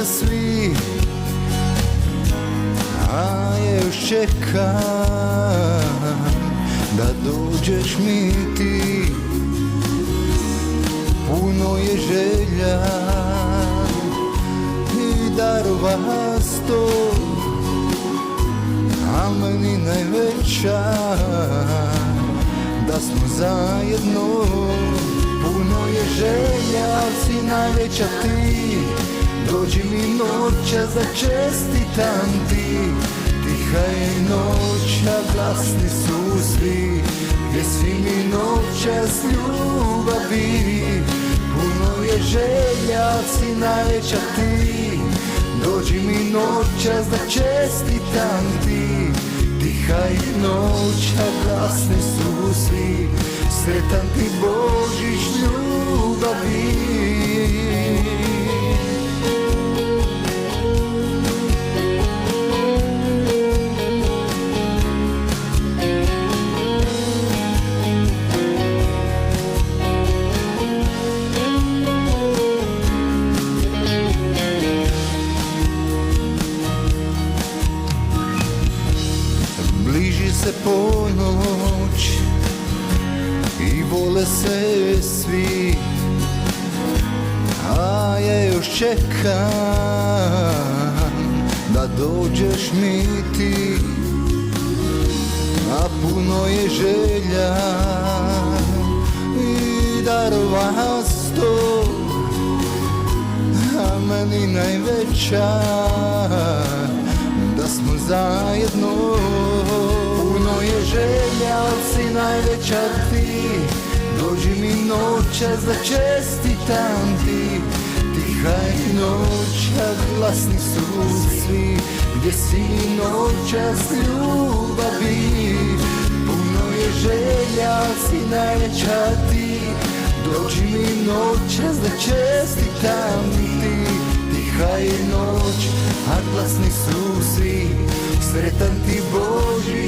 se svi, a još čekam da dođeš mi ti. Puno je želja i darova sto, a meni najveća da smo zajedno. Puno je želja, ali si najveća ti. Dođi mi noćas da čestitam ti. Tiha je noć, a glasni su svi, gdje svi mi noćas ljubavi. Puno je želja, ali si najveća ti. Dođi mi noćas da čestitam ti. Tiha je noć, a glasni su svi, sretan ti Božić ljubavi. Bliži se ponoć i vole se svi, a ja još čekam da dođeš mi ti. A puno je želja i darova sto, a meni najveća da smo zajedno. Puno je želja, ali si najveća ti. Dođi mi noćas da čestitam ti. Tiha je noć, a glasni su svi, gdje si mi noćas ljubavi. Puno je želja, ali si najveća ti. Dođi mi noćas da čestitam ti. Tiha je noć, a glasni su svi, sretan ti Božić